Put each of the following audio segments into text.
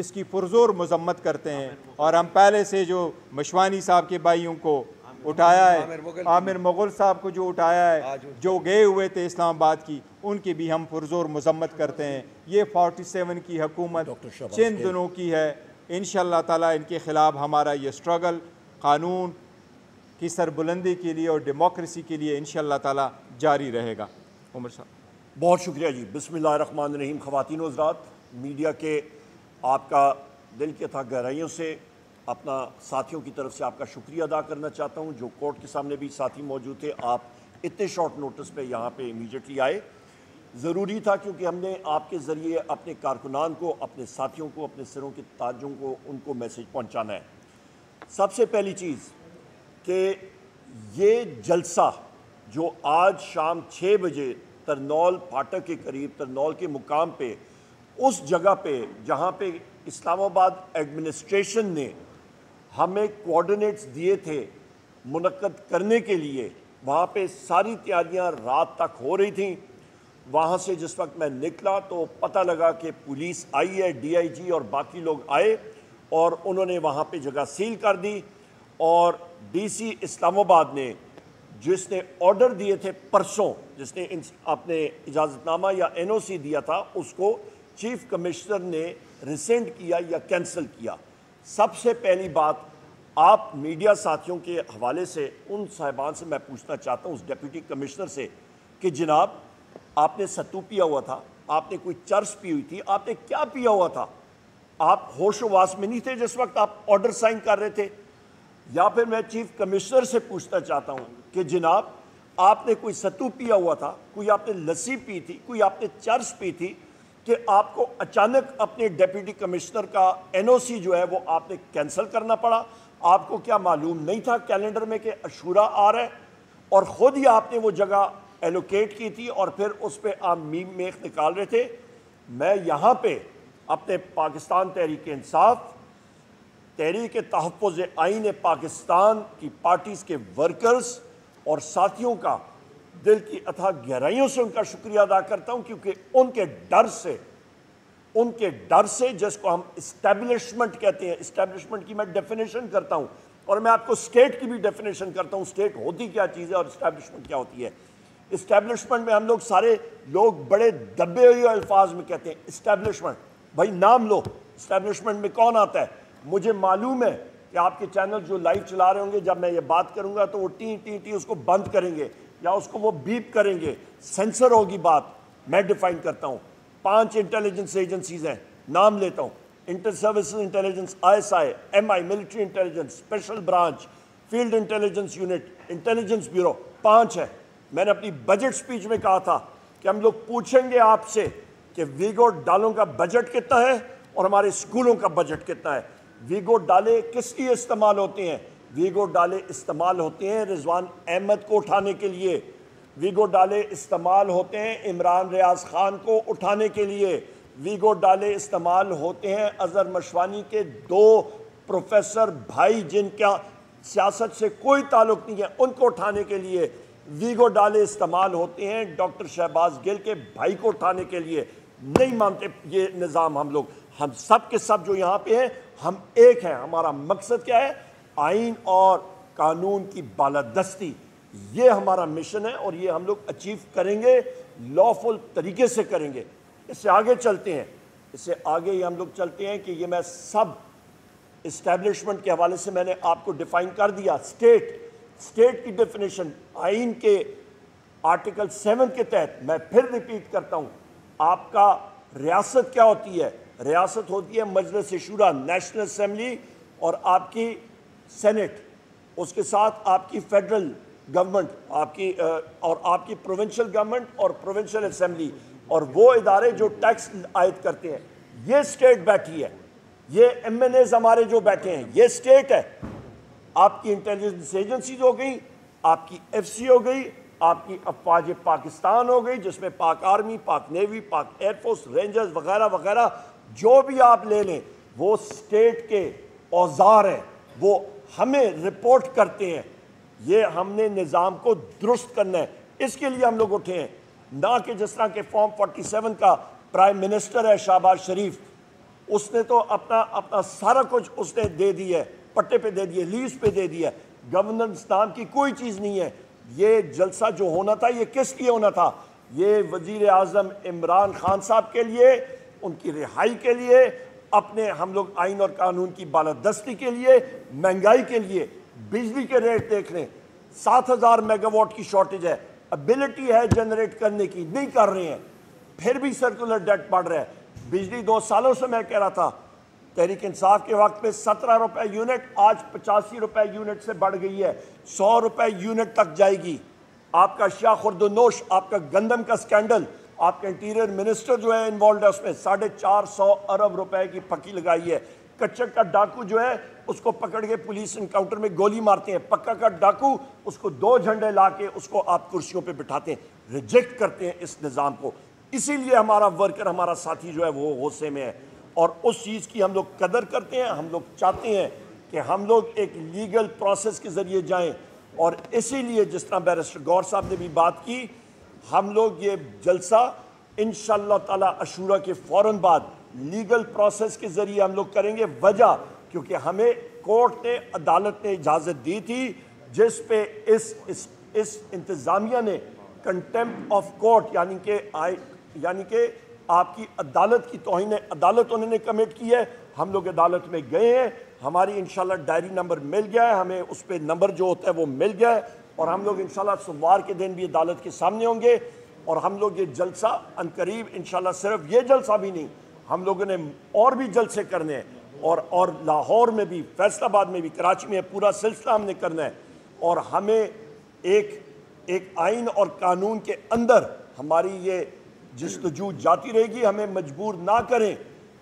اس کی پرزور مذمت کرتے ہیں، اور ہم پہلے سے جو مشوانی صاحب کے بھائیوں کو اٹھایا ہے، عامر مغل صاحب کو جو اٹھایا ہے، جو گئے ہوئے تھے اسلام آباد کی، ان کی بھی ہم پرزور مذمت کرتے ہیں۔ یہ 47 کی حکومت چند دنوں کی ہے، انشاءاللہ تعالیٰ ان کے خلاف ہمارا یہ سٹرگل قانون کی سربلندی کے لیے اور ڈیموکریسی کے لیے انشاءاللہ تعالیٰ جاری رہے گا۔ عمر صاحب بہت شکریہ جی۔ بسم اللہ الرحمن الرحیم۔ خواتین و حضرات، میڈیا کے آپ کا دل کے تھا گہرائیوں سے اپنا ساتھیوں کی طرف سے آپ کا شکریہ ادا کرنا چاہتا ہوں، جو کورٹ کے سامنے بھی ساتھی موجود تھے۔ آپ اتنے شارٹ نوٹس پہ یہاں پہ امیڈیٹلی آئے، ضروری تھا، کیونکہ ہم نے آپ کے ذریعے اپنے کارکنان کو، اپنے ساتھیوں کو، اپنے سروں کے تاجوں کو، ان کو میسج پہنچانا ہے۔ سب سے پہلی چیز کہ یہ جلسہ جو آج شام 6 بجے ترنول پھاٹک کے قریب، ترنول کے مقام پہ، اس جگہ پہ جہاں پہ اسلام آباد ایڈمنسٹریشن نے ہمیں کوارڈینیٹس دیے تھے منعقد کرنے کے لیے، وہاں پہ ساری تیاریاں رات تک ہو رہی تھیں۔ وہاں سے جس وقت میں نکلا تو پتہ لگا کہ پولیس آئی ہے، ڈی آئی جی اور باقی لوگ آئے اور انہوں نے وہاں پہ جگہ سیل کر دی، اور ڈی سی اسلام آباد نے جس نے آرڈر دیے تھے پرسوں، جس نے اپنے اجازت نامہ یا این او سی دیا تھا، اس کو چیف کمشنر نے ریسینڈ کیا یا کینسل کیا۔ سب سے پہلی بات، آپ میڈیا ساتھیوں کے حوالے سے ان صاحبان سے میں پوچھنا چاہتا ہوں، اس ڈیپٹی کمشنر سے، کہ جناب آپ نے ستو پیا ہوا تھا، آپ نے کوئی چرس پی ہوئی تھی، آپ نے کیا پیا ہوا تھا؟ آپ ہوش و واس میں نہیں تھے جس وقت آپ آرڈر سائن کر رہے تھے؟ یا پھر میں چیف کمشنر سے پوچھنا چاہتا ہوں کہ جناب آپ نے کوئی ستو پیا ہوا تھا، کوئی آپ نے لسی پی تھی، کوئی آپ نے چرس پی تھی، کہ آپ کو اچانک اپنے ڈیپٹی کمشنر کا این او سی جو ہے وہ آپ نے کینسل کرنا پڑا؟ آپ کو کیا معلوم نہیں تھا کیلنڈر میں کہ عاشورہ آ رہا ہے؟ اور خود ہی آپ نے وہ جگہ ایلوکیٹ کی تھی اور پھر اس پہ آپ میم میخ نکال رہے تھے۔ میں یہاں پہ اپنے پاکستان تحریک انصاف، تحریک تحفظ آئین پاکستان کی پارٹیز کے ورکرز اور ساتھیوں کا دل کی اتھا گہرائیوں سے ان کا شکریہ ادا کرتا ہوں، کیونکہ ان کے ڈر سے جس کو ہم اسٹیبلشمنٹ کہتے ہیں، اسٹیبلشمنٹ کی میں ڈیفینیشن کرتا ہوں، اور میں آپ کو اسٹیٹ کی بھی ڈیفینیشن کرتا ہوں، اسٹیٹ ہوتی کیا چیز ہے اور اسٹیبلشمنٹ کیا ہوتی ہے۔ اسٹیبلشمنٹ میں ہم لوگ سارے لوگ بڑے دبے ہوئے الفاظ میں کہتے ہیں اسٹیبلشمنٹ، بھائی نام لو، اسٹیبلشمنٹ میں کون آتا ہے؟ مجھے معلوم ہے کہ آپ کے چینل جو لائیو چلا رہے ہوں گے، جب میں یہ بات کروں گا تو وہ ٹی ٹی ٹی اس کو بند کریں گے یا اس کو وہ بیپ کریں گے، سینسر ہوگی بات۔ میں ڈیفائن کرتا ہوں، 5 انٹیلیجنس ایجنسیز ہیں، نام لیتا ہوں: inter services intelligence, I S I, M I, military intelligence, special branch, field intelligence unit, intelligence bureau, 5 ہے۔ میں نے اپنی بجٹ سپیچ میں کہا تھا کہ ہم لوگ پوچھیں گے آپ سے کہ ویگو ڈالوں کا بجٹ کتنا ہے اور ہمارے اسکولوں کا بجٹ کتنا ہے۔ ویگو ڈالے کس لیے استعمال ہوتے ہیں؟ ویگو ڈالے استعمال ہوتے ہیں رضوان احمد کو اٹھانے کے لیے، ویگو ڈالے استعمال ہوتے ہیں عمران ریاض خان کو اٹھانے کے لیے، ویگو ڈالے استعمال ہوتے ہیں اظہر مشوانی کے 2 پروفیسر بھائی جن کا سیاست سے کوئی تعلق نہیں ہے، ان کو اٹھانے کے لیے، ویگو ڈالے استعمال ہوتے ہیں ڈاکٹر شہباز گل کے بھائی کو اٹھانے کے لیے۔ نہیں مانتے یہ نظام ہم لوگ، ہم سب کے سب جو یہاں پہ ہیں ہم ایک ہیں۔ ہمارا مقصد کیا ہے؟ آئین اور قانون کی بالادستی، یہ ہمارا مشن ہے اور یہ ہم لوگ اچیو کریں گے، لافل طریقے سے کریں گے۔ اس سے آگے چلتے ہیں، اس سے آگے یہ ہم لوگ چلتے ہیں کہ یہ میں سب اسٹیبلشمنٹ کے حوالے سے میں نے آپ کو ڈیفائن کر دیا۔ اسٹیٹ کی ڈیفینیشن آئین کے آرٹیکل 7 کے تحت میں پھر ریپیٹ کرتا ہوں، آپ کا ریاست کیا ہوتی ہے؟ ریاست ہوتی ہے مجلس شورا، نیشنل اسمبلی، اور آپ کی سینٹ، اس کے ساتھ آپ کی فیڈرل گورنمنٹ، آپ کی پروونشل گورنمنٹ اور پروونشل اسمبلی، اور وہ ادارے جو ٹیکس عائد کرتے ہیں۔ یہ اسٹیٹ بیٹھی ہے، یہ ایم این ایز ہمارے جو بیٹھے ہیں، یہ اسٹیٹ ہے۔ آپ کی انٹیلیجنس ایجنسیز ہو گئی، آپ کی ایف سی ہو گئی، آپ کی افواج پاکستان ہو گئی، جس میں پاک آرمی، پاک نیوی، پاک ایئر فورس، رینجرز وغیرہ وغیرہ، جو بھی آپ لے لیں وہ اسٹیٹ کے اوزار ہیں، وہ ہمیں رپورٹ کرتے ہیں۔ یہ ہم نے نظام کو درست کرنا ہے، اس کے لیے ہم لوگ اٹھے ہیں، نہ کہ جس طرح کہ فارم 47 کا پرائم منسٹر ہے شہباز شریف، اس نے تو اپنا سارا کچھ اس نے دے دی ہے، پٹے پہ دے دیے، لیز پہ دے دیا. گورننس نام کی کوئی چیز نہیں ہے. یہ جلسہ جو ہونا تھا یہ کس لیے ہونا تھا؟ یہ وزیر اعظم عمران خان صاحب کے لیے، ان کی رہائی کے لیے، اپنے ہم لوگ آئین اور قانون کی بالادستی کے لیے، مہنگائی کے لیے. بجلی کے ریٹ دیکھ لیں، 7,000 میگا واٹ کی شارٹیج ہے، ابیلٹی ہے جنریٹ کرنے کی، نہیں کر رہے ہیں، پھر بھی سرکولر ڈیٹ بڑھ رہا ہے. بجلی 2 سالوں سے میں کہہ رہا تھا، تحریک انصاف کے وقت میں 17 روپے یونٹ، آج 85 روپے یونٹ سے بڑھ گئی ہے، 100 روپے یونٹ تک جائے گی. آپ کا اشیاء خرد و نوش، آپ کا گندم کا سکینڈل، آپ کا انٹیریئر منسٹر جو ہے انوالوڈ ہے اس میں 450 ارب روپے کی پھکی لگائی ہے. کچا کا ڈاکو جو ہے اس کو پکڑ کے پولیس انکاؤنٹر میں گولی مارتے ہیں، پکا کا ڈاکو اس کو 2 جھنڈے لا کے اس کو آپ کرسیوں پہ بٹھاتے ہیں. ریجیکٹ کرتے ہیں اس نظام کو. اسی لیے ہمارا ورکر، ہمارا ساتھی جو ہے وہ غصے میں ہے، اور اس چیز کی ہم لوگ قدر کرتے ہیں. ہم لوگ چاہتے ہیں کہ ہم لوگ ایک لیگل پروسیس کے ذریعے جائیں، اور اسی لیے جس طرح بیرسٹر گور صاحب نے بھی بات کی، ہم لوگ یہ جلسہ انشاءاللہ تعالی عاشورہ کے فوراً بعد لیگل پروسیس کے ذریعے ہم لوگ کریں گے. وجہ کیونکہ ہمیں کورٹ نے، عدالت نے اجازت دی تھی، جس پہ اس انتظامیہ نے کنٹیمپٹ آف کورٹ یعنی کہ آپ کی عدالت کی توہین عدالت انہوں نے کمٹ کی ہے. ہم لوگ عدالت میں گئے ہیں، ہماری انشاءاللہ ڈائری نمبر مل گیا ہے، ہمیں اس پہ نمبر جو ہوتا ہے وہ مل گیا ہے، اور ہم لوگ انشاءاللہ سوموار کے دن بھی عدالت کے سامنے ہوں گے. اور ہم لوگ یہ جلسہ عنقریب انشاءاللہ، صرف یہ جلسہ بھی نہیں، ہم لوگوں نے اور بھی جلسے کرنے ہیں، اور لاہور میں بھی، فیصل آباد میں بھی، کراچی میں پورا سلسلہ ہم نے کرنا ہے. اور ہمیں ایک آئین اور قانون کے اندر ہماری یہ جستجو جاتی رہے گی. ہمیں مجبور نہ کریں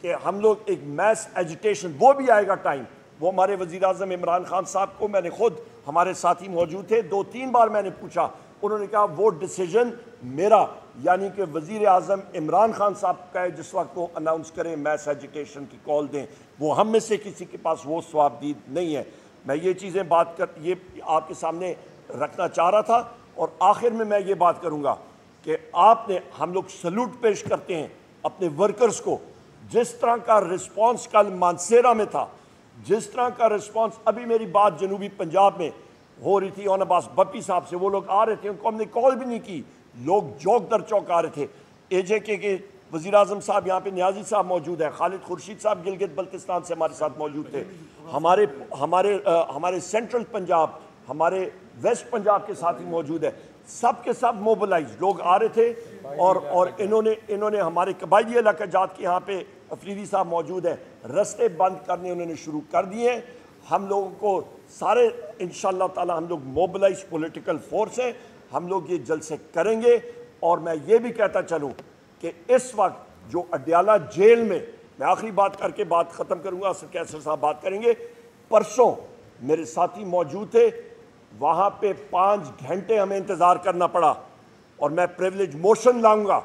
کہ ہم لوگ ایک میس ایجیٹیشن، وہ بھی آئے گا ٹائم. وہ ہمارے وزیر اعظم عمران خان صاحب کو میں نے خود، ہمارے ساتھی موجود تھے، 2-3 بار میں نے پوچھا، انہوں نے کہا وہ ڈیسیجن میرا یعنی کہ وزیر اعظم عمران خان صاحب کا ہے، جس وقت وہ اناؤنس کریں میس ایجیٹیشن کی کال دیں. وہ ہم میں سے کسی کے پاس وہ ثوابدید نہیں ہے. میں یہ چیزیں یہ آپ کے سامنے رکھنا چاہ رہا تھا. اور آخر میں یہ بات کروں گا کہ ہم لوگ سلوٹ پیش کرتے ہیں اپنے ورکرز کو. جس طرح کا رسپانس کل مانسیرا میں تھا، جس طرح کا رسپانس، ابھی میری بات جنوبی پنجاب میں ہو رہی تھی اون عباس بپی صاحب سے، وہ لوگ آ رہے تھے، ان کو ہم نے کال بھی نہیں کی، لوگ چوک در چوک آ رہے تھے. اے جے کے وزیر اعظم صاحب یہاں پہ، نیازی صاحب موجود ہے، خالد خورشید صاحب گلگت بلتستان سے ہمارے ساتھ موجود تھے، ہمارے سینٹرل پنجاب، ہمارے ویسٹ پنجاب کے ساتھ ہی موجود ہے. سب کے سب موبلائز لوگ آ رہے تھے، اور انہوں نے ہمارے قبائلی علاقہ جات کے یہاں پہ افریدی صاحب موجود ہیں، رستے بند کرنے انہوں نے شروع کر دیے ہیں. ہم لوگوں کو سارے انشاءاللہ تعالی ہم لوگ موبلائز پولیٹیکل فورس ہیں، ہم لوگ یہ جلسے کریں گے. اور میں یہ بھی کہتا چلوں کہ اس وقت جو اڈیالہ جیل میں آخری بات کر کے بات ختم کروں گا، اسد کیسر صاحب بات کریں گے. پرسوں میرے ساتھی موجود تھے، وہاں پہ 5 گھنٹے ہمیں انتظار کرنا پڑا، اور میں پریولیج موشن لاؤں گا.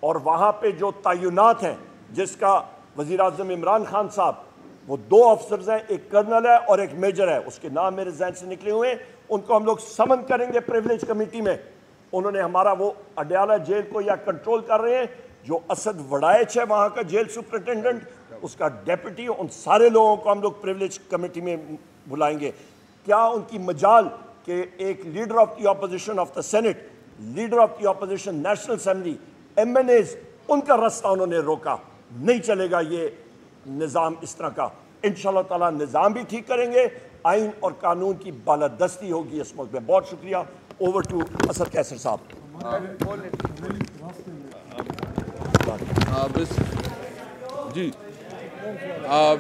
اور وہاں پہ جو تعینات ہیں، جس کا وزیر اعظم عمران خان صاحب، وہ 2 افسرز ہیں، ایک کرنل ہے اور ایک میجر ہے، اس کے نام میرے ذہن سے نکلے ہوئے ہیں، ان کو ہم لوگ سمن کریں گے پریولیج کمیٹی میں. انہوں نے ہمارا وہ اڈیالہ جیل کو یا کنٹرول کر رہے ہیں، جو اسد وڑائچ ہے وہاں کا جیل سپرنٹینڈنٹ، اس کا ڈیپٹی، ان سارے لوگوں کو ہم لوگ پریولیج کمیٹی میں بلائیں گے. کیا ان کی مجال کہ ایک leader of the opposition of the senate, leader of the opposition national assembly, M N As, ان کا رستہ انہوں نے روکا. نہیں چلے گا یہ نظام اس طرح کا. انشاءاللہ تعالیٰ نظام بھی ٹھیک کریں گے، آئین اور قانون کی بالادستی ہوگی اس ملک میں. بہت شکریہ. اوور ٹو اسد کیسر صاحب. جی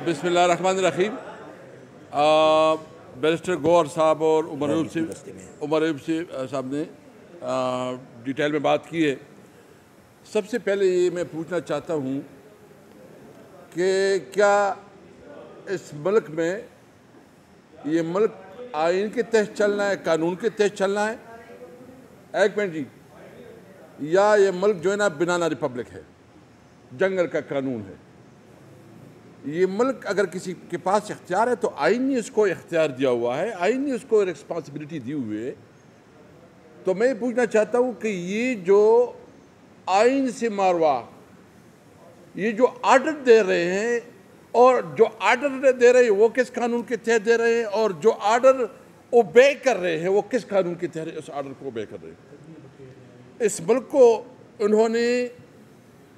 بسم اللہ الرحمن الرحیم. بیرسٹر گور صاحب اور عمر ایوب صاحب نے ڈیٹیل میں بات کی ہے. سب سے پہلے یہ میں پوچھنا چاہتا ہوں کہ کیا اس ملک میں یہ ملک آئین کے تحت چلنا ہے، قانون کے تحت چلنا ہے؟ ایک منٹ جی. یا یہ ملک جو ہے نا بنانا ریپبلک ہے، جنگل کا قانون ہے؟ یہ ملک اگر کسی کے پاس اختیار ہے تو آئین نے اس کو اختیار دیا ہوا ہے، آئین نے اس کو رسپانسبلٹی دی ہوئی ہے. تو میں پوچھنا چاہتا ہوں کہ یہ جو آئین سے ماروا، یہ جو آرڈر دے رہے ہیں، اور جو آرڈر دے رہے ہیں وہ کس قانون کے تحت دے رہے ہیں، اور جو آرڈر اوبے کر رہے ہیں وہ کس قانون کے تحت اس آرڈر کو اوبے کر رہے ہیں۔ اس ملک کو انہوں نے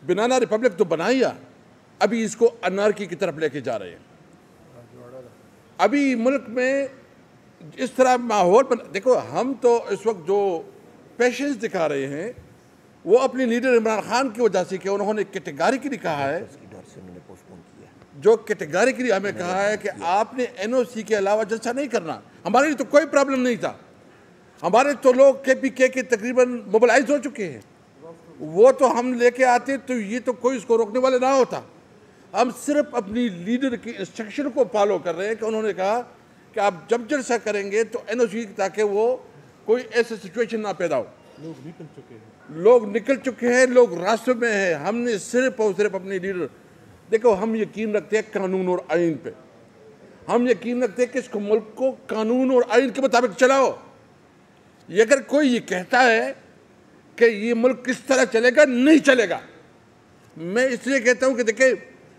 بنانا ریپبلک تو بنایا، ابھی اس کو انارکی کی طرف لے کے جا رہے ہیں۔ ابھی ملک میں اس طرح ماحول دیکھو، ہم تو اس وقت جو پیشنس دکھا رہے ہیں وہ اپنی لیڈر عمران خان کی وجہ سے کہ انہوں نے کیٹیگریکلی کہا ہے، جو کیٹیگریکلی ہمیں کہا ہے کہ آپ نے این او سی کے علاوہ جلسہ نہیں کرنا۔ ہمارے لیے تو کوئی پرابلم نہیں تھا، ہمارے تو لوگ کے پی کے تقریباً موبلائز ہو چکے ہیں، وہ تو ہم لے کے آتے تو یہ تو کوئی اس کو روکنے والے نہ ہوتا۔ ہم صرف اپنی لیڈر کی انسٹرکشن کو فالو کر رہے ہیں کہ انہوں نے کہا کہ آپ جب جلسہ کریں گے تو این او سی تاکہ وہ کوئی ایسے سچویشن نہ پیدا ہو۔ لوگ نکل چکے ہیں، لوگ راستوں میں ہیں۔ ہم نے صرف اور صرف اپنی لیڈر، دیکھو ہم یقین رکھتے ہیں قانون اور آئین پہ، ہم یقین رکھتے ہیں کہ اس کو ملک کو قانون اور آئین کے مطابق چلاؤ۔ یہ اگر کوئی یہ کہتا ہے کہ یہ ملک کس طرح چلے گا، نہیں چلے گا۔ میں اس لیے کہتا ہوں کہ دیکھیں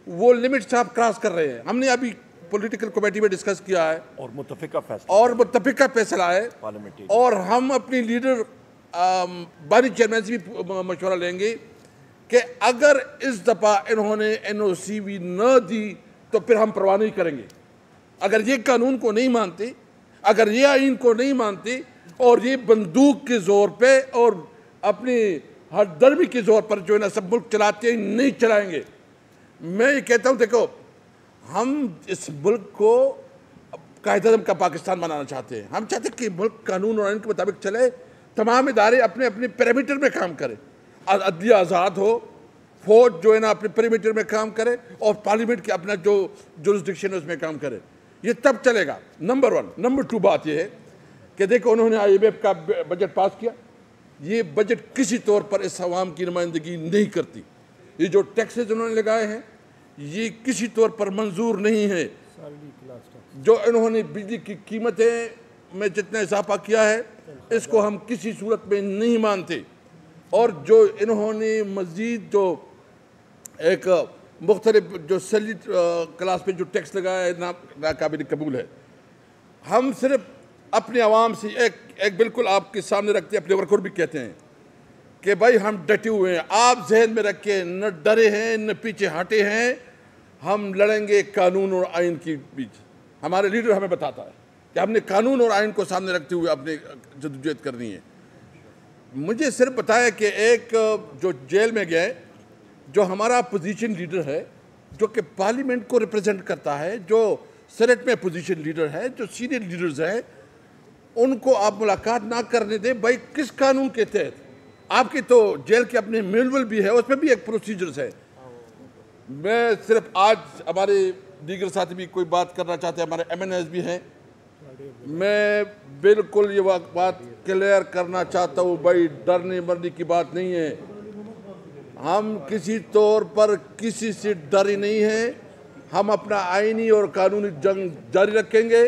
وہ لمٹس آپ کراس کر رہے ہیں۔ ہم نے ابھی پولیٹیکل کمیٹی میں ڈسکس کیا ہے اور متفقہ فیصلہ ہے، اور ہم اپنی لیڈر بانی چیئرمین سے بھی مشورہ لیں گے کہ اگر اس دفعہ انہوں نے این او سی بھی نہ دی تو پھر ہم پرواہ نہیں کریں گے۔ اگر یہ قانون کو نہیں مانتے، اگر یہ آئین کو نہیں مانتے اور یہ بندوق کے زور پہ اور اپنی ہر درمی کے زور پر جو ہے نا سب ملک چلاتے ہیں، نہیں چلائیں گے۔ میں یہ کہتا ہوں دیکھو ہم اس ملک کو قائد اعظم کا پاکستان بنانا چاہتے ہیں۔ ہم چاہتے ہیں کہ ملک قانون اور آئین کے مطابق چلے، تمام ادارے اپنے اپنے پیرامیٹر میں کام کریں، عدلیہ آزاد ہو، فوج جو ہے نا اپنے پیرامیٹر میں کام کرے، اور پارلیمنٹ کی اپنا جو جورسڈکشن ہے اس میں کام کرے۔ یہ تب چلے گا، نمبر 1۔ نمبر 2 بات یہ ہے کہ دیکھو انہوں نے آئی ایم ایف کا بجٹ پاس کیا، یہ بجٹ کسی طور پر اس عوام کی نمائندگی نہیں کرتی۔ یہ جو ٹیکسز انہوں نے لگائے ہیں یہ کسی طور پر منظور نہیں ہے۔ جو انہوں نے بجلی کی قیمتیں میں جتنا اضافہ کیا ہے اس کو ہم کسی صورت میں نہیں مانتے، اور جو انہوں نے مزید جو ایک مختلف جو سیلری کلاس پہ جو ٹیکس لگایا ہے ناقابل قبول ہے۔ ہم صرف اپنے عوام سے ایک بالکل آپ کے سامنے رکھتے ہیں، اپنے ورکر بھی کہتے ہیں کہ بھائی ہم ڈٹے ہوئے ہیں، آپ ذہن میں رکھیں، نہ ڈرے ہیں نہ پیچھے ہٹے ہیں، ہم لڑیں گے قانون اور آئین کے بیچ۔ ہمارے لیڈر ہمیں بتاتا ہے کہ ہم نے قانون اور آئین کو سامنے رکھتے ہوئے اپنے جدوجہد کرنی ہے۔ مجھے صرف بتایا کہ ایک جو جیل میں گئے جو ہمارا اپوزیشن لیڈر ہے، جو کہ پارلیمنٹ کو ریپرزینٹ کرتا ہے، جو سینٹ میں اپوزیشن لیڈر ہے، جو سینئر لیڈرز ہیں، ان کو آپ ملاقات نہ کرنے دیں۔ بھائی کس قانون کے تحت؟ آپ کی تو جیل کے اپنے مینول بھی ہے، اس میں بھی ایک پروسیجرز ہے۔ میں صرف آج ہمارے دیگر ساتھی بھی کوئی بات کرنا چاہتے ہیں، ہمارے ایم این ایز بھی ہیں، میں بالکل یہ بات کلیئر کرنا چاہتا ہوں، بھائی ڈرنے مرنے کی بات نہیں ہے۔ ہم کسی طور پر کسی سے ڈری نہیں ہیں، ہم اپنا آئینی اور قانونی جنگ جاری رکھیں گے۔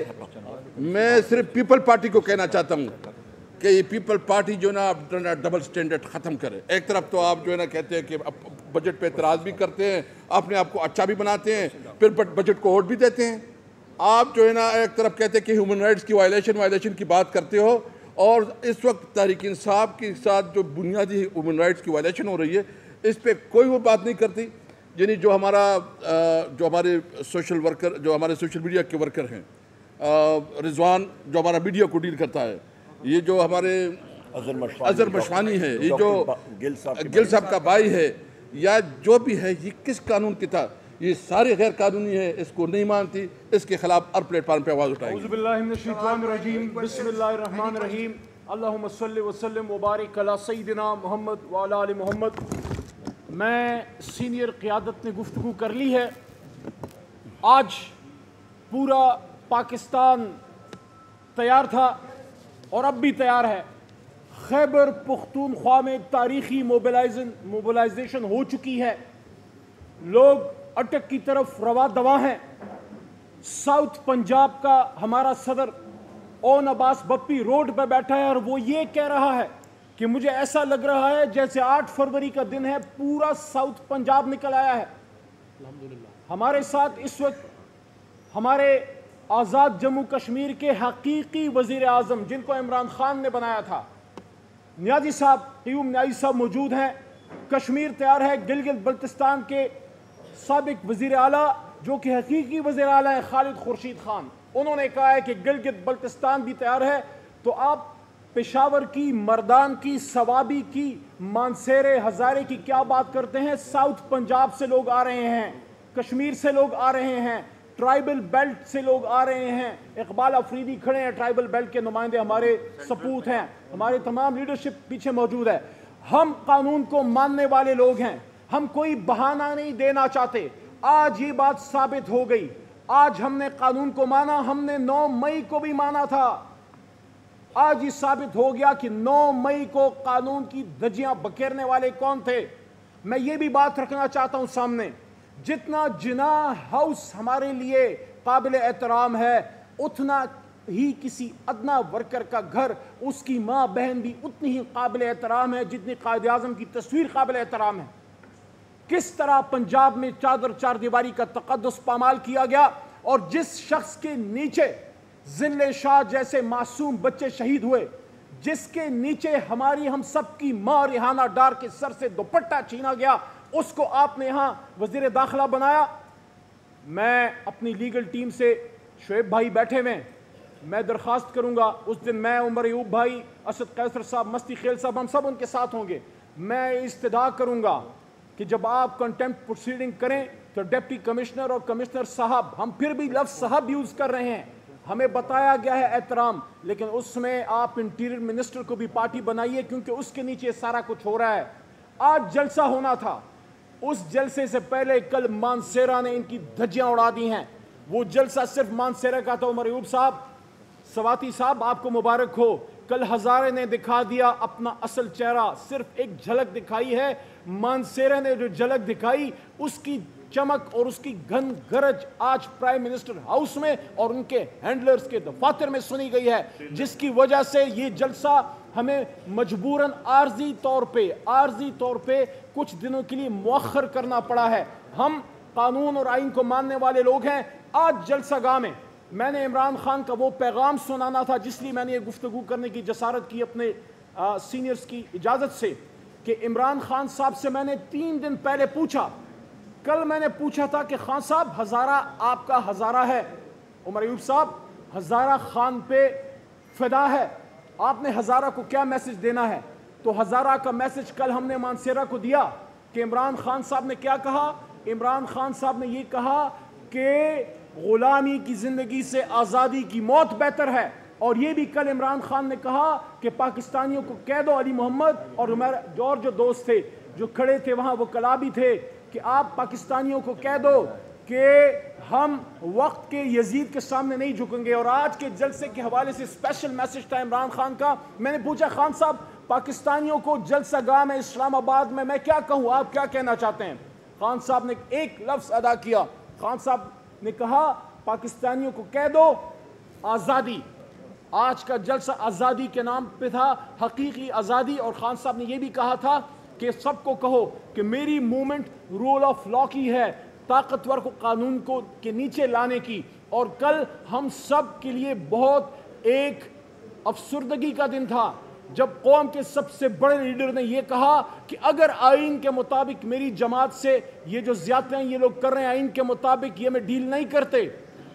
میں صرف پیپل پارٹی کو کہنا چاہتا ہوں کہ یہ پیپل پارٹی جو ہے نا ڈبل سٹینڈرڈ ختم کرے۔ ایک طرف تو آپ جو ہے نا کہتے ہیں کہ بجٹ پہ اعتراض بھی کرتے ہیں، اپنے آپ کو اچھا بھی بناتے ہیں، پھر بجٹ کو ووٹ بھی دیتے ہیں۔ آپ جو ہے نا ایک طرف کہتے ہیں کہ ہیومن رائٹس کی وائلیشن کی بات کرتے ہو، اور اس وقت تحریک انصاف کے ساتھ جو بنیادی ہیومن رائٹس کی وائلیشن ہو رہی ہے اس پہ کوئی وہ بات نہیں کرتی۔ یعنی جو ہمارے سوشل ورکر، جو ہمارے سوشل میڈیا کے ورکر ہیں، رضوان جو ہمارا میڈیا کو ڈیل کرتا ہے، یہ جو ہمارے اظہر مشوانی ہے، یہ جو گل صاحب کا بھائی ہے، یا جو بھی ہے، یہ کس قانون کی تھا؟ یہ سارے غیر قانونی ہے، اس کو نہیں مانتی، اس کے خلاف ہر پلیٹ فارم پہ آواز اٹھائیں گے۔ اعوذ باللہ من الشیطان الرجیم، بسم اللہ الرحمن الرحیم، اللہم صلی وسلم وبارک علی سیدنا محمد وعلی آل محمد۔ میں سینئر قیادت نے گفتگو کر لی ہے۔ آج پورا پاکستان تیار تھا اور اب بھی تیار ہے۔ خیبر پختونخوا میں ایک تاریخی موبلائزیشن ہو چکی ہے، لوگ اٹک کی طرف رواں دواں ہیں۔ ساؤتھ پنجاب کا ہمارا صدر اون عباس بپی روڈ پہ بیٹھا ہے اور وہ یہ کہہ رہا ہے کہ مجھے ایسا لگ رہا ہے جیسے 8 فروری کا دن ہے، پورا ساؤتھ پنجاب نکل آیا ہے۔ الحمدللہ ہمارے ساتھ اس وقت ہمارے آزاد جموں کشمیر کے حقیقی وزیر اعظم جن کو عمران خان نے بنایا تھا، نیازی صاحب، قیوم نیازی صاحب موجود ہیں۔ کشمیر تیار ہے۔ گلگت بلتستان کے سابق وزیر اعلیٰ جو کہ حقیقی وزیر اعلیٰ ہیں، خالد خورشید خان، انہوں نے کہا ہے کہ گلگت بلتستان بھی تیار ہے۔ تو آپ پشاور کی، مردان کی، سوابی کی، مانسیرے، ہزارے کی کیا بات کرتے ہیں؟ ساؤتھ پنجاب سے لوگ آ رہے ہیں، کشمیر سے لوگ آ رہے ہیں، ٹرائبل بیلٹ سے لوگ آ رہے ہیں۔ اقبال افریدی کھڑے ہیں، ٹرائبل بیلٹ کے نمائندے ہمارے سپوت ہیں، ہمارے تمام لیڈرشپ پیچھے موجود ہے۔ ہم قانون کو ماننے والے لوگ ہیں، ہم کوئی بہانہ نہیں دینا چاہتے۔ آج یہ بات ثابت ہو گئی، آج ہم نے قانون کو مانا، ہم نے 9 مئی کو بھی مانا تھا۔ آج یہ ثابت ہو گیا کہ 9 مئی کو قانون کی دھجیاں بکھیرنے والے کون تھے۔ میں یہ بھی بات رکھنا چاہتا ہوں سامنے، جتنا جناح ہاؤس ہمارے لیے قابل احترام ہے، اتنا ہی کسی ادنا ورکر کا گھر، اس کی ماں بہن بھی اتنی ہی قابل احترام ہے جتنی قائد اعظم کی تصویر قابل احترام ہے۔ کس طرح پنجاب میں چار دیواری کا تقدس پامال کیا گیا، اور جس شخص کے نیچے ذل شاہ جیسے معصوم بچے شہید ہوئے، جس کے نیچے ہماری ہم سب کی ماں ریحانہ ڈار کے سر سے دوپٹہ چھینا گیا، اس کو آپ نے یہاں وزیر داخلہ بنایا۔ میں اپنی لیگل ٹیم سے، شعیب بھائی بیٹھے ہوئے، میں درخواست کروں گا، اس دن میں، عمر ایوب بھائی، اسد قیصر صاحب، مستی خیل صاحب، ہم سب ان کے ساتھ ہوں گے۔ میں استدعا کروں گا کہ جب آپ کنٹیمپٹ پروسیڈنگ کریں تو ڈپٹی کمشنر اور کمشنر صاحب، ہم پھر بھی لفظ صاحب یوز کر رہے ہیں، ہمیں بتایا گیا ہے احترام، لیکن اس میں آپ انٹیریئر منسٹر کو بھی پارٹی بنائیے، کیونکہ اس کے نیچے سارا کچھ ہو رہا ہے۔ آج جلسہ ہونا تھا، اس جلسے سے پہلے کل مانسیرہ نے ان کی دھجیاں اڑا دی ہیں۔ وہ جلسہ صرف مانسیرہ کا تھا۔ عمر ایوب صاحب، سواتی صاحب، آپ کو مبارک ہو، کل ہزارے نے دکھا دیا اپنا اصل چہرہ، صرف ایک جھلک دکھائی ہے۔ مانسیرہ نے جو جھلک دکھائی، اس کی چمک اور اس کی گھن گرج آج پرائم منسٹر ہاؤس میں اور ان کے ہینڈلرز کے دفاتر میں سنی گئی ہے، جس کی وجہ سے یہ جلسہ ہمیں مجبوراً عارضی طور پہ کچھ دنوں کے لیے مؤخر کرنا پڑا ہے۔ ہم قانون اور آئین کو ماننے والے لوگ ہیں۔ آج جلسہ گاہ میں میں نے عمران خان کا وہ پیغام سنانا تھا، جس لیے میں نے یہ گفتگو کرنے کی جسارت کی اپنے سینئرز کی اجازت سے، کہ عمران خان صاحب سے میں نے 3 دن پہلے پوچھا، کل میں نے پوچھا تھا کہ خان صاحب ہزارہ آپ کا ہزارہ ہے، عمر ایوب صاحب ہزارہ خان پہ فدا ہے، آپ نے ہزارہ کو کیا میسج دینا ہے؟ تو ہزارہ کا میسج کل ہم نے مانسیرہ کو دیا کہ عمران خان صاحب نے کیا کہا؟ عمران خان صاحب نے یہ کہا کہ غلامی کی زندگی سے آزادی کی موت بہتر ہے، اور یہ بھی کل عمران خان نے کہا کہ پاکستانیوں کو کہہ دو، علی محمد اور جو دوست تھے جو کھڑے تھے وہاں، وہ کلابی تھے، کہ آپ پاکستانیوں کو کہہ دو کہ ہم وقت کے یزید کے سامنے نہیں جھکیں گے۔ اور آج کے جلسے کے حوالے سے اسپیشل میسج تھا عمران خان کا۔ میں نے پوچھا، خان صاحب پاکستانیوں کو جلسہ گاہ میں اسلام آباد میں کیا کہوں، آپ کیا کہنا چاہتے ہیں؟ خان صاحب نے ایک لفظ ادا کیا، خان صاحب نے کہا پاکستانیوں کو کہہ دو آزادی۔ آج کا جلسہ آزادی کے نام پہ تھا، حقیقی آزادی۔ اور خان صاحب نے یہ بھی کہا تھا کہ سب کو کہو کہ میری موومنٹ رول آف لا کی ہے، طاقتور کو قانون کو کے نیچے لانے کی۔ اور کل ہم سب کے لیے بہت ایک افسردگی کا دن تھا جب قوم کے سب سے بڑے لیڈر نے یہ کہا کہ اگر آئین کے مطابق میری جماعت سے یہ جو زیادتیاں یہ لوگ کر رہے ہیں، آئین کے مطابق یہ میں ڈیل نہیں کرتے،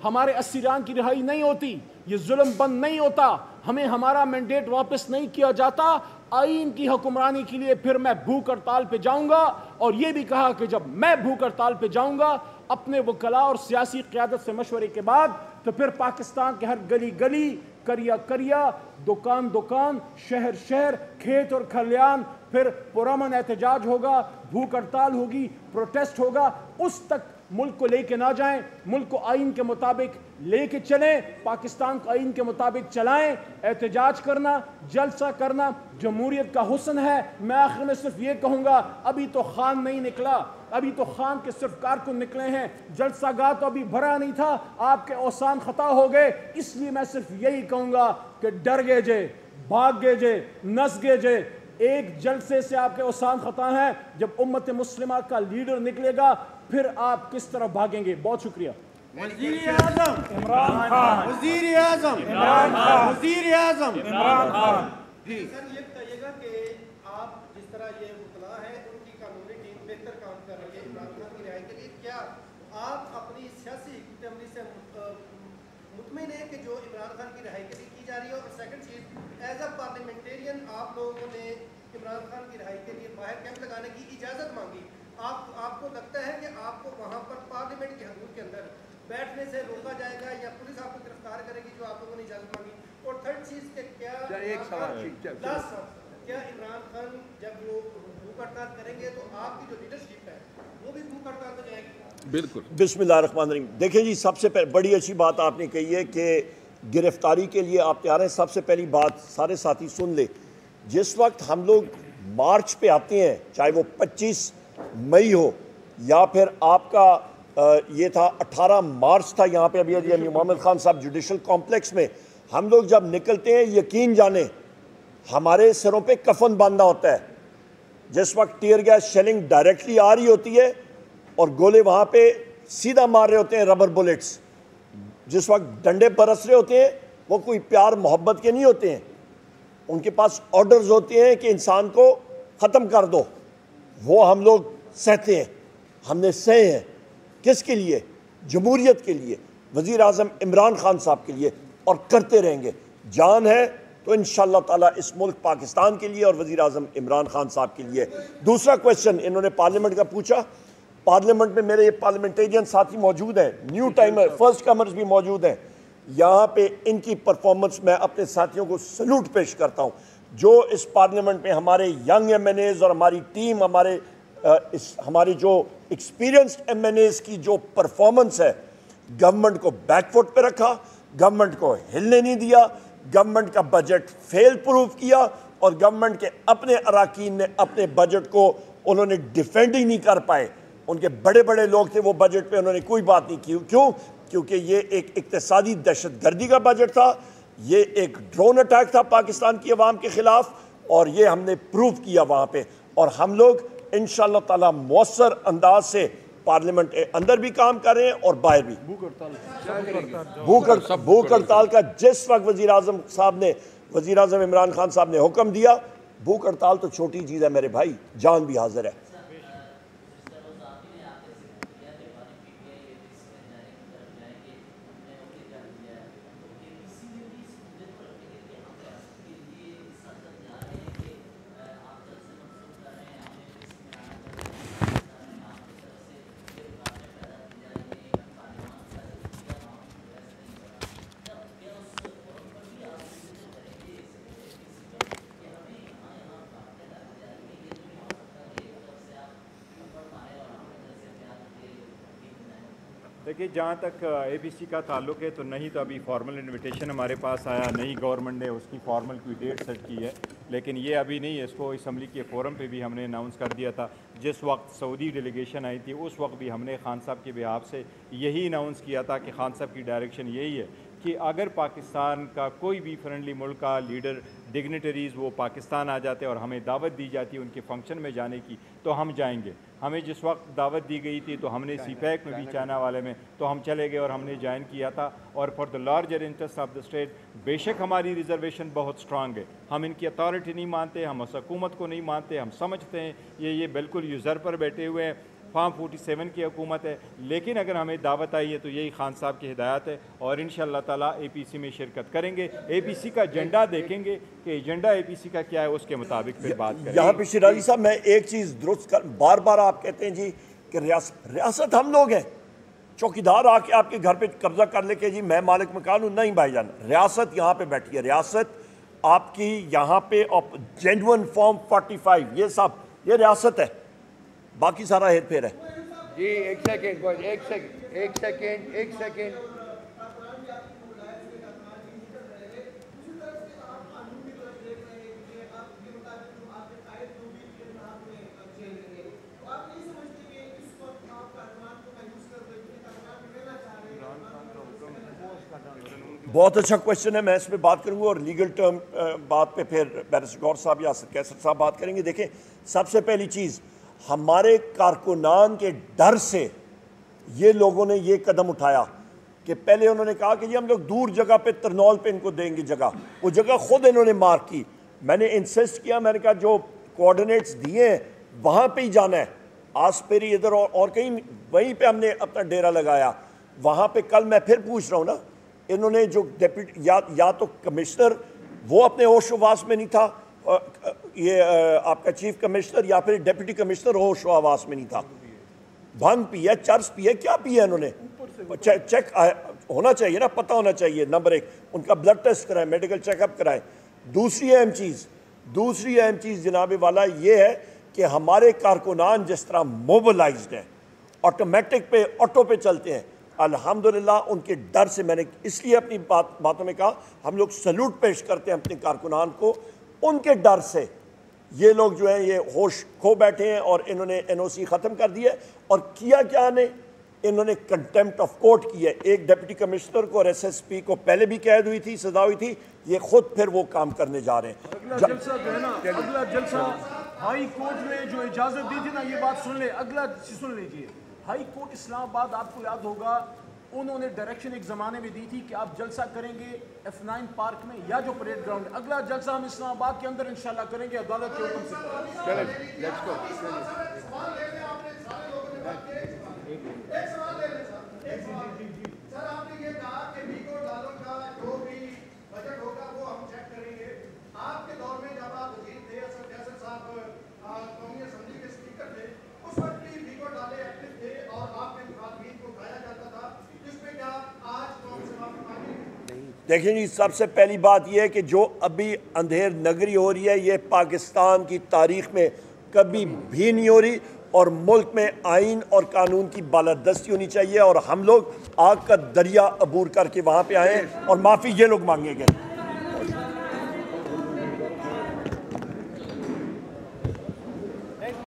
ہمارے اسیران کی رہائی نہیں ہوتی، یہ ظلم بند نہیں ہوتا، ہمیں ہمارا مینڈیٹ واپس نہیں کیا جاتا، آئین کی حکمرانی کے لیے پھر میں بھوک ہڑتال پہ جاؤں گا۔ اور یہ بھی کہا کہ جب میں بھوک ہڑتال پہ جاؤں گا اپنے وکلاء اور سیاسی قیادت سے مشورے کے بعد، تو پھر پاکستان کے ہر گلی گلی، کریا دکان، شہر، کھیت اور کھلیان پھر پرامن احتجاج ہوگا، بھوک ہڑتال ہوگی، پروٹیسٹ ہوگا۔ اس تک ملک کو لے کے نہ جائیں، ملک کو آئین کے مطابق لے کے چلیں، پاکستان کو آئین کے مطابق چلائیں۔ احتجاج کرنا، جلسہ کرنا جمہوریت کا حسن ہے۔ میں آخر میں صرف یہ کہوں گا، ابھی تو خان نہیں نکلا، ابھی تو خان کے صرف کارکن نکلے ہیں، جلسہ گاہ تو ابھی بھرا نہیں تھا، آپ کے اوسان خطا ہو گئے۔ اس لیے میں صرف یہی کہوں گا کہ ڈر گئے جے، بھاگ گئے جے، نس گئے جے۔ ایک جلسے سے آپ کے اوسان خطا ہیں، جب امت مسلمہ کا لیڈر نکلے گا پھر آپ کس طرف بھاگیں گے؟ بہت شکریہ. وزیر اعظم عمران خان. وزیر اعظم عمران خان. وزیر اعظم عمران خان. سر یہ بتائیے گا کہ آپ جس طرح یہ مطلع ہے ان کی قانونی ٹیم بہتر کام کر رہی ہے عمران خان کی رہائی کے لیے، کیا آپ اپنی سیاسی حکمت عملی سے مطمئن ہیں کہ جو عمران خان کی رہائی کے لیے کی جا رہی ہے؟ اور سیکنڈ چیز، ایز اے پارلیمنٹیرین آپ لوگوں نے عمران خان کی رہائی کے لیے باہر کیمپ لگانے کی اجازت مانگی، آپ کو لگتا ہے کہ آپ کو وہاں پر پارلیمنٹ کی حدود کے اندر بیٹھنے سے روکا جائے گا یا پولیس آپ کو گرفتار کرے گی جو آپ لوگوں نے اجازت مانگی؟ اور تھرڈ چیز کہ کیا عمران خان جب وہ بھوک ہڑتال کریں گے تو آپ کی جو لیڈرشپ ہے وہ بھی بھوک ہڑتال پہ جائے گی؟ بالکل. بسم اللہ الرحمن الرحیم. دیکھیں جی، سب سے پہلے بڑی اچھی بات آپ نے کہی ہے کہ گرفتاری کے لیے آپ تیار ہیں. سب سے پہلی بات سارے ساتھی سن لے، جس وقت ہم لوگ مارچ پہ آتے ہیں، چاہے وہ 25 مئی ہو یا پھر آپ کا یہ تھا 18 مارچ تھا یہاں پہ ابھی محمد خان صاحب جوڈیشل کمپلیکس میں، ہم لوگ جب نکلتے ہیں یقین جانیں ہمارے سروں پہ کفن باندھا ہوتا ہے. جس وقت ٹیئر گیس شیلنگ ڈائریکٹلی آ رہی ہوتی ہے اور گولے وہاں پہ سیدھا مار رہے ہوتے ہیں، ربر بلٹس، جس وقت ڈنڈے برس رہے ہوتے ہیں وہ کوئی پیار محبت کے نہیں ہوتے ہیں، ان کے پاس آرڈرز ہوتے ہیں کہ انسان کو ختم کر دو. وہ ہم لوگ سہتے ہیں، ہم نے سہے ہیں. کس کے لیے؟ جمہوریت کے لیے، وزیر اعظم عمران خان صاحب کے لیے، اور کرتے رہیں گے. جان ہے تو انشاءاللہ تعالیٰ اس ملک پاکستان کے لیے اور وزیر اعظم عمران خان صاحب کے لیے. دوسرا کویشچن انہوں نے پارلیمنٹ کا پوچھا. پارلیمنٹ میں میرے پارلیمنٹیرین ساتھی موجود ہیں، نیو ٹائمر فرسٹ کمرز بھی موجود ہیں. یہاں پہ ان کی پرفارمنس میں اپنے ساتھیوں کو سلوٹ پیش کرتا ہوں. جو اس پارلیمنٹ میں ہمارے ینگ ایم این ایز اور ہماری ٹیم، ہماری جو ایکسپیرینسڈ ایم این ایز کی جو پرفارمنس ہے، گورنمنٹ کو بیک فٹ پہ رکھا، گورنمنٹ کو ہلنے نہیں دیا، گورنمنٹ کا بجٹ فیل پروف کیا، اور گورنمنٹ کے اپنے اراکین نے اپنے بجٹ کو انہوں نے ڈیفینڈ ہی نہیں کر پائے. ان کے بڑے بڑے لوگ تھے، وہ بجٹ پہ انہوں نے کوئی بات نہیں کی. کیوں؟ کیونکہ یہ ایک اقتصادی دہشت گردی کا بجٹ تھا، یہ ایک ڈرون اٹیک تھا پاکستان کی عوام کے خلاف، اور یہ ہم نے پروف کیا وہاں پہ. اور ہم لوگ انشاءاللہ تعالیٰ مؤثر انداز سے پارلیمنٹ اندر بھی کام کر رہے ہیں اور باہر بھی. بھوک ہڑتال کا جس وقت وزیر اعظم عمران خان صاحب نے حکم دیا، بھوک ہڑتال تو چھوٹی چیز ہے میرے بھائی، جان بھی حاضر ہے. دیکھیے، جہاں تک اے پی سی کا تعلق ہے تو نہیں تو ابھی فارمل انویٹیشن ہمارے پاس آیا نہیں، گورنمنٹ نے اس کی فارمل کوئی ڈیٹ سیٹ کی ہے، لیکن یہ ابھی نہیں ہے. اس کو اسمبلی کے فورم پہ بھی ہم نے اناؤنس کر دیا تھا. جس وقت سعودی ڈیلیگیشن آئی تھی اس وقت بھی ہم نے خان صاحب کے بہاف سے یہی اناؤنس کیا تھا کہ خان صاحب کی ڈائریکشن یہی ہے کہ اگر پاکستان کا کوئی بھی فرینڈلی ملک کا لیڈر ڈگنیٹریز وہ پاکستان آ جاتے اور ہمیں دعوت دی جاتی ان کے فنکشن میں جانے کی تو ہم جائیں گے. ہمیں جس وقت دعوت دی گئی تھی تو ہم نے سی پیک میں بھی چائنا والے میں تو ہم چلے گئے اور ہم نے جوائن کیا تھا. اور for the larger interest of the state بے شک ہماری ریزرویشن بہت اسٹرانگ ہے. ہم ان کی اتھارٹی نہیں مانتے، ہم اس حکومت کو نہیں مانتے. ہم سمجھتے ہیں یہ بالکل یوزر پر بیٹھے ہوئے ہیں، فارم 47 کی حکومت ہے. لیکن اگر ہمیں دعوت آئی ہے تو یہی خان صاحب کی ہدایت ہے اور انشاءاللہ تعالیٰ اے پی سی میں شرکت کریں گے. اے پی سی کا ایجنڈا دیکھیں گے کہ ایجنڈا اے پی سی کا کیا ہے، اس کے مطابق پھر بات کریں گے. یہاں پہ شیرازی صاحب میں ایک چیز درست کر، بار بار آپ کہتے ہیں جی کہ ریاست ہم لوگ ہیں، چوکیدار آ کے آپ کے گھر پہ قبضہ کر لے کے جی میں مالک مکان ہوں. نہیں بھائی جان، ریاست یہاں پہ بیٹھی ہے. ریاست آپ کی یہاں پہ جینوئن فارم 45 یہ سب یہ ریاست ہے، باقی سارا ہیر پھیر ہے. جی ایک سیکنڈ بہت اچھا کویشچن ہے، میں اس پہ بات کروں گا اور لیگل ٹرم بات پہ پھر بیرسٹر گور صاحب یا کیسر صاحب بات کریں گے. دیکھیں، سب سے پہلی چیز ہمارے کارکنان کے ڈر سے یہ لوگوں نے یہ قدم اٹھایا کہ پہلے انہوں نے کہا کہ جی ہم لوگ دور جگہ پہ ترنول پہ ان کو دیں گے جگہ، وہ جگہ خود انہوں نے مارک کی. میں نے انسسٹ کیا، میں نے کہا جو کوآرڈینیٹس دیے ہیں وہاں پہ ہی جانا ہے. آسپیری ادھر اور کہیں وہیں پہ ہم نے اپنا ڈیرا لگایا. وہاں پہ کل میں پھر پوچھ رہا ہوں نا، انہوں نے جو ڈیپٹی یا تو کمشنر وہ اپنے ہوش و حواس میں نہیں تھا، یہ آپ کا چیف کمشنر، یا پھر ڈیپٹی کمشنر ہوش و حواس میں نہیں تھا. بھنگ پی ہے، چرس پی ہے، کیا پی ہے انہوں نے؟ چیک ہونا چاہیے نا، پتہ ہونا چاہیے. نمبر 1 ان کا بلڈ ٹیسٹ کرائیں، میڈیکل چیک اپ کرائیں. دوسری اہم چیز جناب والا یہ ہے کہ ہمارے کارکنان جس طرح موبلائزڈ ہیں، آٹومیٹک پہ آٹو پہ چلتے ہیں، الحمدللہ ان کے ڈر سے میں نے اس لیے اپنی باتوں میں کہا ہم لوگ سلوٹ پیش کرتے ہیں اپنے کارکنان کو. ان کے ڈر سے یہ لوگ جو ہیں یہ ہوش کھو بیٹھے ہیں اور انہوں نے NOC ختم کر دی ہے. اور کیا کیا نے انہوں نے کنٹیمپٹ آف کورٹ کی ہے. ایک ڈپٹی کمشنر کو اور SSP کو پہلے بھی قید ہوئی تھی، سزا ہوئی تھی، یہ خود پھر وہ کام کرنے جا رہے ہیں. اگلا جلسہ جو ہے نا، اگلا جلسہ ہائی کورٹ نے جو اجازت دی تھی نا، یہ بات سن لیں، اگلا سن لیجیے. ہائی کورٹ اسلام آباد، آپ کو یاد ہوگا انہوں نے ڈائریکشن ایک زمانے میں دی تھی کہ آپ جلسہ کریں گے F9 پارک میں یا جو پریڈ گراؤنڈ. اگلا جلسہ ہم اسلام آباد کے اندر انشاءاللہ کریں گے عدالت کے حکم سے. چلیں لیٹس گو. سر آپ نے یہ کہا کہ ویکو ڈالوں کا جو بھی بجٹ ہوگا وہ ہم چیک کریں گے. آپ کے دور میں جب آپ وزیر تھے، اسد فیصل صاحب قومی اسمبلی کے اسپیکر تھے، اس وقت بھی ویکو ڈالے ایکٹیو تھے اور آپ کے مخالفین کو اٹھایا جاتا تھا، جس میں کیا آج قوم سے معافی مانگی؟ دیکھیں جی، سب سے پہلی بات یہ ہے کہ جو ابھی اندھیر نگری ہو رہی ہے یہ پاکستان کی تاریخ میں کبھی بھی نہیں ہو رہی، اور ملک میں آئین اور قانون کی بالادستی ہونی چاہیے. اور ہم لوگ آگ کا دریا عبور کر کے وہاں پہ آئے اور معافی یہ لوگ مانگیں گے.